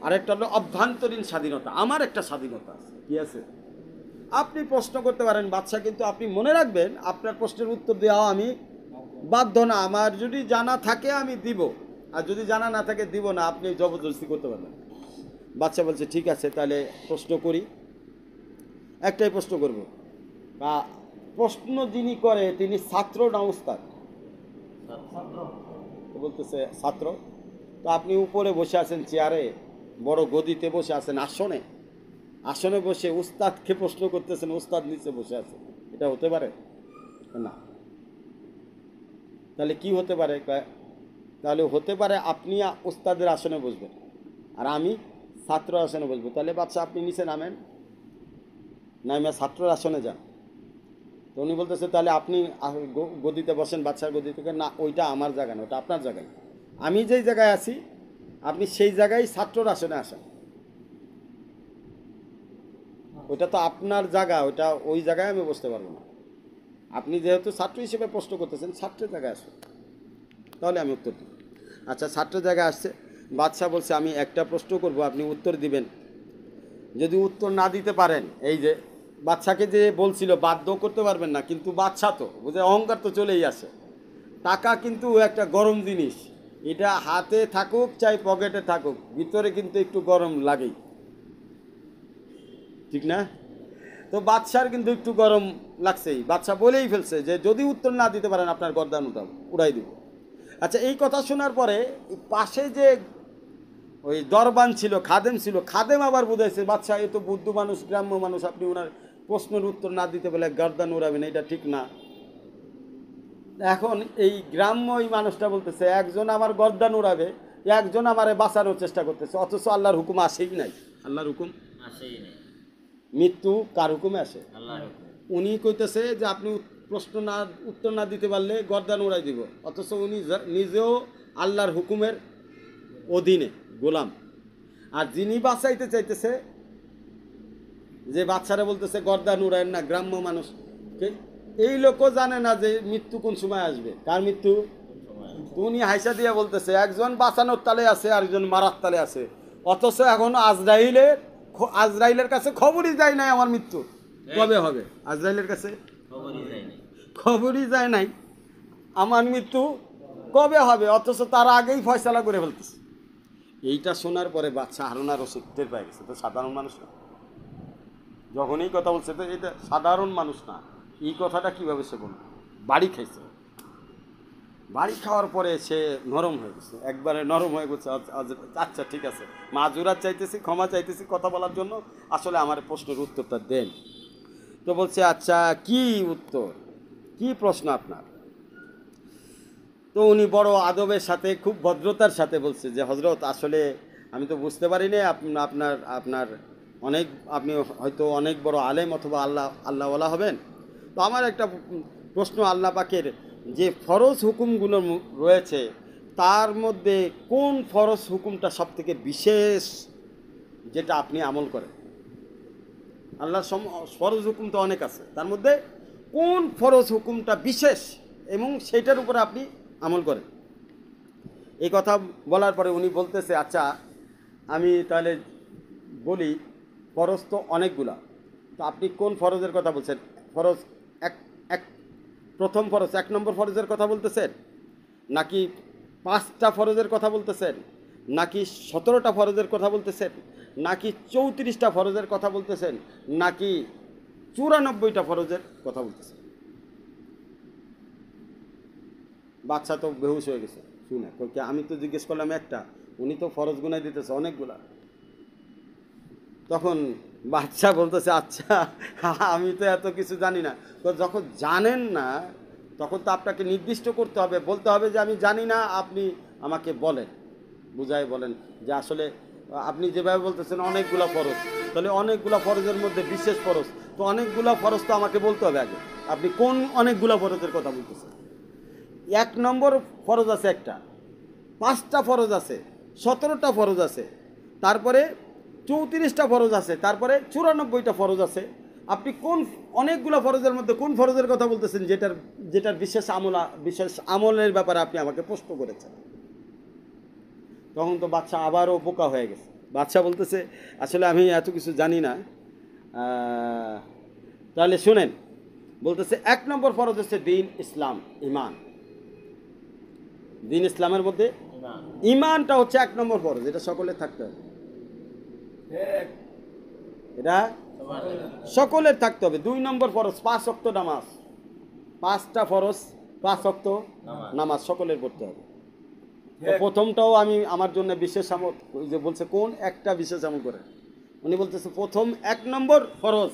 আরেকটা হলো অভ্যন্তরীণ স্বাধীনতা। আমার একটা স্বাধীনতা আছে। কি আছে? আপনি প্রশ্ন করতে পারেন বাদশা, কিন্তু আপনি মনে রাখবেন আপনার প্রশ্নের উত্তর দেওয়া আমি বাধ্য না। আমার যদি জানা থাকে আমি দিব, আর যদি জানা না থাকে দিব না। আপনি জবরদস্তি করতে পারবেন। বাদশা বলছে ঠিক আছে, তাহলে প্রশ্ন করি। একটাই প্রশ্ন করব। বা প্রশ্ন যিনি করে তিনি ছাত্র না উস্তাদ? বলতেছে ছাত্র। তো আপনি উপরে বসে আছেন চেয়ারে, বড় গদিতে বসে আছেন, আসনে বসে উস্তাদকে প্রশ্ন করতেছেন, উস্তাদ নিচে বসে আছে, এটা হতে পারে না? তাহলে কি হতে পারে? তাহলে হতে পারে আপনি উস্তাদের আসনে বসবেন আর আমি ছাত্র আসনে বসবো। তাহলে বাচ্চা আপনি নিচে নামেন, ছাত্রর আসনে যান। তো উনি বলতেছে তাহলে আপনি গদিতে বসেন, বাদশার গদি থেকে। না, ওইটা আমার জায়গা না, ওটা আপনার জায়গায়। আমি যেই জায়গায় আছি আপনি সেই জায়গায় ছাত্রর আসনে আসেন। ওইটা তো আপনার জায়গা, ওইটা ওই জায়গায় আমি বসতে পারবো না। আপনি যেহেতু ছাত্র হিসেবে প্রশ্ন করতেছেন, ছাত্রের জায়গায় আসুন, তাহলে আমি উত্তর দিব। আচ্ছা, ছাত্রের জায়গায় আসছে, বাদশাহ বলছে আমি একটা প্রশ্ন করব, আপনি উত্তর দিবেন। যদি উত্তর না দিতে পারেন, এই যে বাদশাকে যে বলছিল বাধ্য করতে পারবেন না, কিন্তু বাদশাহ তো বুঝে, অহংকার তো চলেই আসে। টাকা কিন্তু একটা গরম জিনিস, এটা হাতে থাকুক চাই পকেটে থাকুক, ভিতরে কিন্তু একটু গরম লাগেই, ঠিক না? তো বাদশার কিন্তু একটু গরম লাগছেই। বাদশাহ বলেই ফেলছে যে যদি উত্তর না দিতে পারেন আপনার গর্দান উড়াই দিব। আচ্ছা, এই কথা শোনার পরে পাশে যে ওই দরবান ছিল, খাদেম ছিল, খাদেম আবার বুঝাইছে বাদশাহ এ তো বুদ্ধ মানুষ, গ্রাম্য মানুষ, আপনি ওনার প্রশ্নের উত্তর না দিতে বলে গর্দান উড়াবেন, এটা ঠিক না। এখন এই গ্রাম্য এই মানুষটা বলতেছে একজন আমার গর্দান উড়াবে, একজন আমারে বাঁচানোর চেষ্টা করতেছে, অথচ আল্লাহর হুকুম আসেই নাই। আল্লাহর হুকুম আসেই নাই, মৃত্যু কার হুকুমে আসে? আল্লাহর হুকুম। উনি কইতেছে যে আপনি প্রশ্ন না উত্তর না দিতে পারলে গর্দান উড়াই দিব, অথচ উনি নিজেও আল্লাহর হুকুমের অধীনে গোলাম। আর যিনি বাঁচাইতে চাইতেছে, যে বাচ্চারা বলতেছে গর্দান উড়ায়েন না, গ্রাম্য মানুষ, এই লোকও জানে না যে মৃত্যু কোন সময় আসবে, কার মৃত্যু। উনি হাইসা দিয়া বলতেছে একজন বাঁচানোর তালে আছে আর একজন মারার তালে আছে, অথচ এখন আজরাইলের কাছে খবরই যায় নাই আমার মৃত্যু কবে হবে। আজরাইলের কাছে খবরই যায় নাই আমার মৃত্যু কবে হবে, অথচ তার আগেই ফয়সালা করে ফেলতেছে। এইটা শোনার পরে বাচ্চা হারুন আর রশিদ টের পেয়ে গেছে, তো সাধারণ মানুষ না। যখন এই কথা বলছে তো এটা সাধারণ মানুষ না, এই কথাটা কীভাবে সে বলল। বাড়ি খাইছে, বাড়ি খাওয়ার পরে সে নরম হয়ে গেছে, একবারে নরম হয়ে গেছে। আচ্ছা ঠিক আছে, মাজুরাত চাইতেছি, ক্ষমা চাইতেছি কথা বলার জন্য, আসলে আমার প্রশ্নের উত্তরটা দেন। তো বলছে আচ্ছা কি উত্তর, কি প্রশ্ন আপনার? তো উনি বড় আদবের সাথে, খুব ভদ্রতার সাথে বলছে যে হজরত আসলে আমি তো বুঝতে পারিনি আপনার আপনার অনেক, আপনি হয়তো অনেক বড় আলেম অথবা আল্লাহওয়ালা হবেন। তো আমার একটা প্রশ্ন, আল্লাহ পাকের যে ফরজ হুকুমগুলো রয়েছে তার মধ্যে কোন ফরজ হুকুমটা সবথেকে বিশেষ, যেটা আপনি আমল করেন? আল্লাহর ফরজ হুকুম তো অনেক আছে, তার মধ্যে কোন ফরজ হুকুমটা বিশেষ এবং সেটার উপরে আপনি আমল করেন? এই কথা বলার পরে উনি বলতেছে আচ্ছা আমি তাহলে বলি, ফরজ তো অনেকগুলা, তো আপনি কোন ফরজের কথা বলছেন? ফরজ এক এক প্রথম ফরজ, 1 নম্বর ফরজের কথা বলতেছেন, নাকি 5টা ফরজের কথা বলতেছেন, নাকি 17টা ফরজের কথা বলতেছেন, নাকি 34টা ফরজের কথা বলতেছেন, নাকি 94টা ফরজের কথা বলতেছেন? বাচ্চা তো বেহুশ হয়ে গেছে শুনে, আমি তো জিজ্ঞেস করলাম একটা, উনি তো ফরজ গুনায় দিতেছে অনেকগুলা। তখন বাচ্চা বলতেছে আচ্ছা আমি তো এত কিছু জানি না। তো যখন জানেন না তখন তো আপনাকে নির্দিষ্ট করতে হবে, বলতে হবে যে আমি জানি না, আপনি আমাকে বলেন, বুঝাই বলেন যে আসলে আপনি যেভাবে বলতেছেন অনেকগুলা ফরজ, তাহলে অনেকগুলা ফরজের মধ্যে বিশেষ ফরজ, তো অনেকগুলা ফরজ তো আমাকে বলতে হবে আগে, আপনি কোন অনেকগুলা ফরজের কথা বলতেছেন? 1 নম্বর ফরজ আছে একটা, 5টা ফরজ আছে, 17টা ফরজ আছে, তারপরে 34টা ফরজ আছে, তারপরে 94টা ফরজ আছে। আপনি কোন অনেকগুলো ফরজের মধ্যে কোন ফরজের কথা বলতেছেন, যেটার বিশেষ আমলের ব্যাপারে আপনি আমাকে প্রশ্ন করেছেন? তখন তো বাচ্চা আবারও বোকা হয়ে গেছে। বাচ্চা বলতেছে আসলে আমি এত কিছু জানি না। তাহলে শুনেন, বলতেছে 1 নম্বর ফরজ হচ্ছে দিন ইসলাম, ইমান। দিন ইসলামের মধ্যে ইমানটা হচ্ছে 1 নম্বর ফরজ, এটা সকলের থাকতে হবে, এটা সকলের থাকতে হবে। 2 নম্বর ফরজ 5 ওয়াক্ত নামাজ, 5টা ফরজ 5 ওয়াক্ত নামাজ সকলের পড়তে হবে। তো প্রথমটাও আমি আমার জন্য বিশেষ আমল, যে বলছে কোন একটা বিশেষ আমল করে, উনি বলতেছে প্রথম 1 নম্বর ফরজ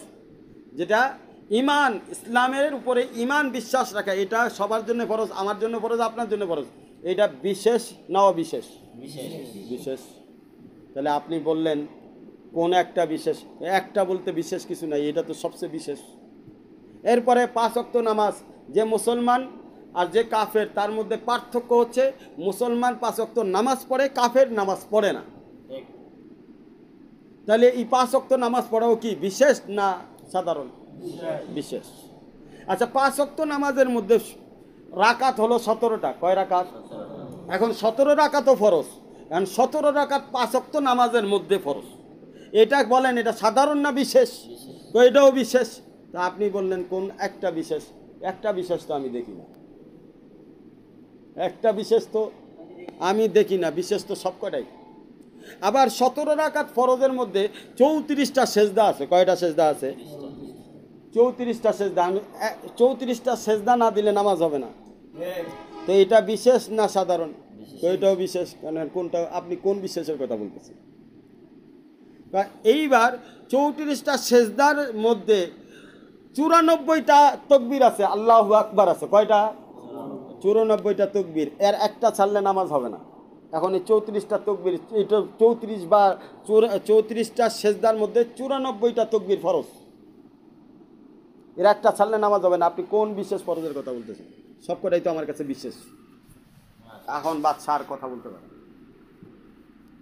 যেটা ইমান, ইসলামের উপরে ইমান বিশ্বাস রাখা, এটা সবার জন্য ফরজ, আমার জন্য ফরজ, আপনার জন্য ফরজ। এটা বিশেষ না অবিশেষ? বিশেষ। তাহলে আপনি বললেন কোন একটা বিশেষ, একটা বলতে বিশেষ কিছু নাই, এটা তো সবচেয়ে বিশেষ। এরপরে 5 ওয়াক্ত নামাজ যে মুসলমান আর যে কাফের তার মধ্যে পার্থক্য হচ্ছে মুসলমান 5 ওয়াক্ত নামাজ পড়ে, কাফের নামাজ পড়ে না। তাহলে এই 5 ওয়াক্ত নামাজ পড়াও কি বিশেষ না সাধারণ? বিশেষ। আচ্ছা, 5 ওয়াক্ত নামাজের মধ্যে রাকাত হলো 17টা। কয় রাকাত? এখন 17 রাকাতও ফরজ। এখন 17 রাকাত 5 ওয়াক্ত নামাজের মধ্যে ফরজ। এটা বলেন এটা সাধারণ না বিশেষ? তো এটাও বিশেষ। তা আপনি বললেন কোন একটা বিশেষ? একটা বিশেষ তো আমি দেখি না। একটা বিশেষ তো আমি দেখি না, বিশেষ তো সব কটাই। আবার 17 রাকাত ফরজের মধ্যে 34টা সেজদা আছে। কয়টা সেজদা আছে? 34টা সেজদা। 34টা সেজদা না দিলে নামাজ হবে না। তো এটা বিশেষ না সাধারণ? তো এটাও বিশেষ। কারণ কোনটা আপনি কোন বিশেষের কথা বলতেছেন? এইবার 34টা সেজদার মধ্যে 94টা তকবীর আছে, আল্লাহু আকবার আছে। কয়টা? 94টা তকবীর। এর একটা ছাড়লে নামাজ হবে না। এখন এই 34টা তকবীর, এটা 34 বা 34টা সেজদার মধ্যে 94টা তকবীর ফরজ। এর একটা ছাড়লে নামাজ হবে না। আপনি কোন বিশেষ ফরজের কথা বলতেছেন? সবকটাই তো আমার কাছে বিশেষ। এখন বাদশার কথা বলতে পারে।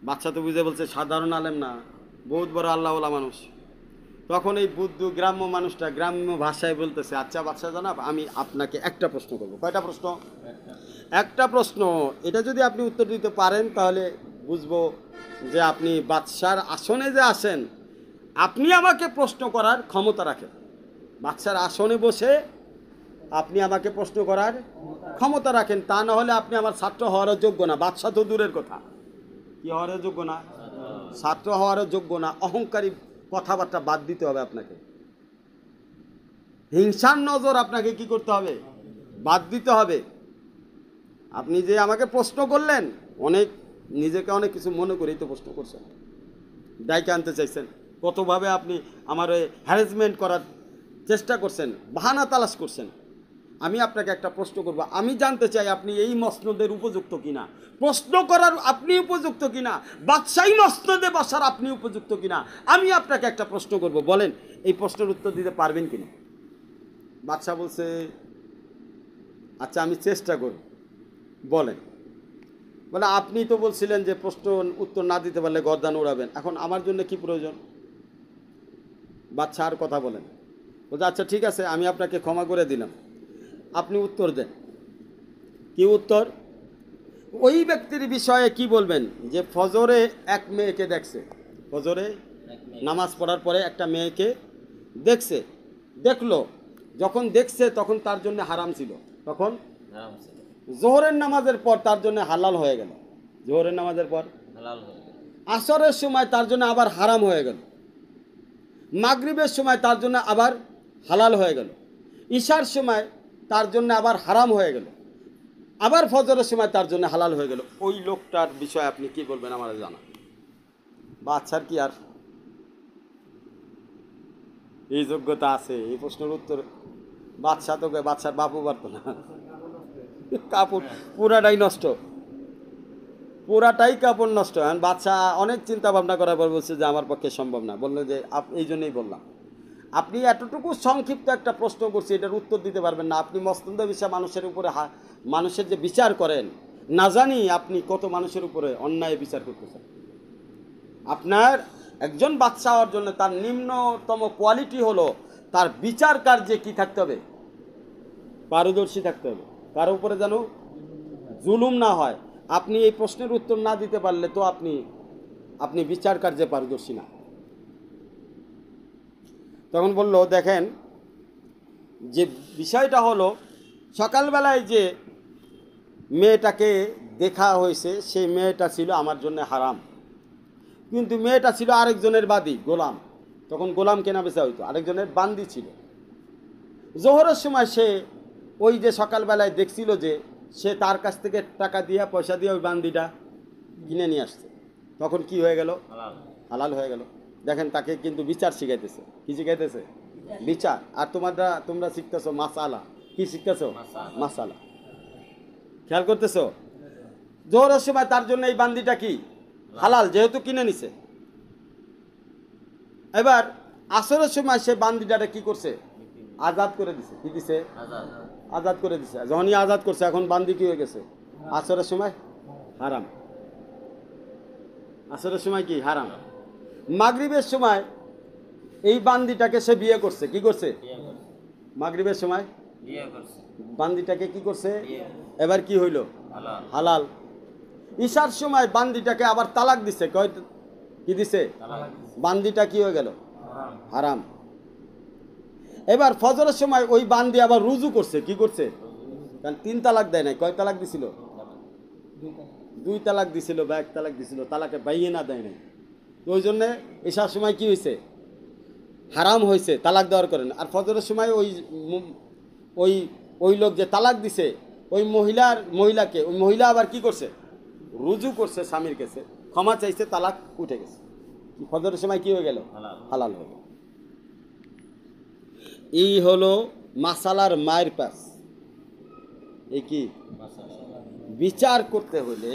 বাদশা তো বুঝে বলছে সাধারণ আলেম না, বহুত বড় আল্লাহওয়ালা মানুষ। তখন এই বুদ্ধ গ্রাম্য মানুষটা গ্রাম্য ভাষায় বলতেছে, আচ্ছা বাদশা জানাব, আমি আপনাকে একটা প্রশ্ন করবো। কয়টা প্রশ্ন? একটা প্রশ্ন। এটা যদি আপনি উত্তর দিতে পারেন তাহলে বুঝবো যে আপনি বাদশার আসনে যে আসেন, আপনি আমাকে প্রশ্ন করার ক্ষমতা রাখেন। বাদশার আসনে বসে আপনি আমাকে প্রশ্ন করার ক্ষমতা রাখেন। তা না হলে আপনি আমার ছাত্র হওয়ারও যোগ্য না। বাদশা তো দূরের কথা, কি হওয়ারও যোগ্য না, ছাত্র হওয়ারও যোগ্য না। অহংকারী কথাবার্তা বাদ দিতে হবে আপনাকে। হিংসার নজর আপনাকে কি করতে হবে? বাদ দিতে হবে। আপনি যে আমাকে প্রশ্ন করলেন, নিজেকে অনেক কিছু মনে করেই তো প্রশ্ন করছেন, ডাইকে আনতে চাইছেন। কতভাবে আপনি আমার হ্যারাসমেন্ট করার চেষ্টা করছেন, বাহানা তালাশ করছেন। আমি আপনাকে একটা প্রশ্ন করব। আমি জানতে চাই আপনি এই মসনদের উপযুক্ত কিনা, প্রশ্ন করার আপনি উপযুক্ত কিনা, বাদশাহী মসনদে বসার আপনি উপযুক্ত কিনা। আমি আপনাকে একটা প্রশ্ন করব, বলেন এই প্রশ্নের উত্তর দিতে পারবেন কিনা? বাদশাহ বলছে আচ্ছা আমি চেষ্টা করব। বলেন। বলে আপনি তো বলছিলেন যে প্রশ্ন উত্তর না দিতে পারলে গর্দান উড়াবেন। এখন আমার জন্য কি প্রয়োজন? বাদশাহ আর কথা বলেন। বলছে আচ্ছা ঠিক আছে, আমি আপনাকে ক্ষমা করে দিলাম, আপনি উত্তর দেন। কি উত্তর? ওই ব্যক্তির বিষয়ে কি বলবেন যে ফজরে এক মেয়েকে দেখছে, ফজরে নামাজ পড়ার পরে একটা মেয়েকে দেখছে, দেখলো, যখন দেখছে তখন তার জন্য হারাম ছিল, তখন জোহরের নামাজের পর তার জন্য হালাল হয়ে গেল, জোহরের নামাজের পর আসরের সময় তার জন্য আবার হারাম হয়ে গেল, মাগরিবের সময় তার জন্য আবার হালাল হয়ে গেল, ঈশার সময় তার জন্য আবার হারাম হয়ে গেল, আবার ফজরের সময় তার জন্য হালাল হয়ে গেল। ওই লোকটার বিষয়ে আপনি কি বলবেন আমার জানা? বাদশার কি আর এই যোগ্যতা আছে? এই প্রশ্নের উত্তর বাদশাহ তো বাদশার বাপু পারত না। কাপড় পুরাটাই নষ্ট, পুরাটাই কাপড় নষ্ট। এখন বাদশাহ অনেক চিন্তা ভাবনা করার পর বলছে যে আমার পক্ষে সম্ভব না। বললো যে এই জন্যই বললাম, আপনি এতটুকু সংক্ষিপ্ত একটা প্রশ্ন করছি, এটার উত্তর দিতে পারবেন না। আপনি মসনদে বিষয় মানুষের উপরে মানুষের যে বিচার করেন, না জানি আপনি কত মানুষের উপরে অন্যায় বিচার করতেছেন। আপনার একজন বাদশা হওয়ার জন্য তার নিম্নতম কোয়ালিটি হলো তার বিচার কার্যে কি থাকতে হবে? পারদর্শী থাকতে হবে। কারো উপরে যেন জুলুম না হয়। আপনি এই প্রশ্নের উত্তর না দিতে পারলে তো আপনি বিচার কার্যে পারদর্শী না। তখন বলল দেখেন যে বিষয়টা হলো সকালবেলায় যে মেয়েটাকে দেখা হয়েছে সেই মেয়েটা ছিল আমার জন্য হারাম, কিন্তু মেয়েটা ছিল আরেকজনের বাদী, গোলাম। তখন গোলাম কেনা বেচা হইতো, আরেকজনের বান্দি ছিল। জোহরের সময় সে ওই যে সকালবেলায় দেখছিল যে সে তার কাছ থেকে টাকা দিয়ে পয়সা দিয়ে ওই বান্দিটা কিনে নিয়ে আসছে, তখন কি হয়ে গেল? হালাল হয়ে গেল। দেখেন তাকে কিন্তু বিচার শিখাইতেছে। কি শিখাইতেছে? বিচার। আর তোমরা শিখতেছো মাসালা। কি শিখতেছো? মাসালা। খেয়াল করতেছো? জোহরের সময় তার জন্য এই বান্দিটা কি হালাল, যেহেতু কিনে নিছে। এবার আসরের সময় সে বান্দিটাটা কি করছে? আজাদ করে দিছে। কি দিছে? আজাদ করে দিছে। যখনই আজাদ করছে এখন বান্দি কি হয়ে গেছে? আসরের সময় হারাম। আসরের সময় কি হারাম। মাগরিবের সময় এই বান্দিটাকে সে বিয়ে করছে। কি করছে? মাগরিবের সময় বান্দিটাকে কি করছে? এবার কি হইল? হালাল। ঈশার সময় বান্দিটাকে আবার তালাক দিছে। কি দিছে? বান্দিটা কি হয়ে গেল? হারাম। এবার ফজরের সময় ওই বান্দি আবার রুজু করছে। কি করছে? কারণ 3 তালাক দেয় নাই। কয় তালাক দিছিল? 2 তালাক দিছিল বা 1 তালাক দিছিল। তালাকে বাইয়ে না দেয় নাই। তো ওই জন্যে ঈশার সময় কি হয়েছে? হারাম হয়েছে, তালাক দেওয়ার কারণে। আর ফজরের সময় ওই ওই লোক যে তালাক দিছে ওই মহিলাকে ওই মহিলা আবার কি করছে? রুজু করছে স্বামীর কাছে, ক্ষমা চাইছে, তালাক উঠে গেছে। ফজরের সময় কি হয়ে গেল? হালাল হয়ে গেল। এই হলো মাসালার মায়ের পাশ। এই কি বিচার করতে হলে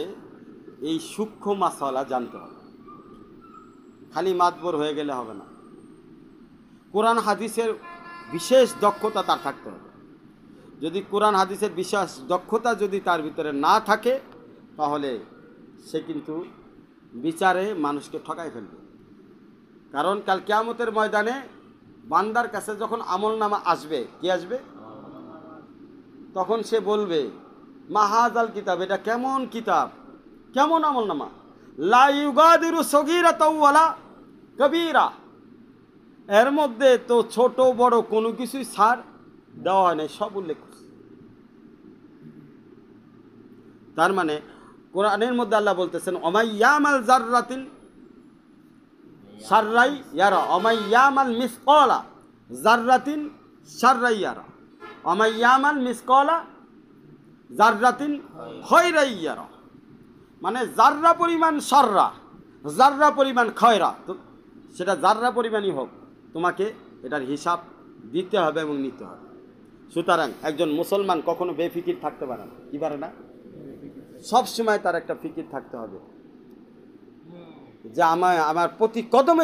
এই সূক্ষ্ম মাসালা জানতে হবে। খালি মাতবর হয়ে গেলে হবে না। কোরআন হাদিসের বিশেষ দক্ষতা তার থাকতে হবে। যদি কোরআন হাদিসের বিশেষ দক্ষতা যদি তার ভিতরে না থাকে তাহলে সে কিন্তু বিচারে মানুষকে ঠকাই ফেলবে। কারণ কাল কিয়ামতের ময়দানে বান্দার কাছে যখন আমলনামা আসবে, কি আসবে? তখন সে বলবে মা হাযাল কিতাব, এটা কেমন কিতাব, কেমন আমলনামা? লা ইউগাদিরু সগীরাতাও ওয়ালা কবীরা, এর মধ্যে তো ছোট বড় কোনো কিছুই ছাড় দেওয়া হয় নাই, সব উল্লেখ করছে। তার মানে কোরআনের মধ্যে আল্লাহ বলতেছেন অমাইয়ামাল জাররাতিন শাররাই ইয়ারা, অমাইয়ামাল মিসকালা জাররাতিন শাররাই ইয়ারা, অমাইয়ামাল মিসকালা জাররাতিন খয়রাই ইয়ারা। মানে জাররা পরিমাণ শাররা, জাররা পরিমাণ খয়রা, তো সেটা জাররা পরিমাণই হোক, তোমাকে এটার হিসাব দিতে হবে এবং নিতে হবে। সুতরাং একজন মুসলমান কখনো বেফিকির থাকতে পারে না। কি পারে না? সব সময় তার একটা ফিকির থাকতে হবে যে আমার প্রতি কদমে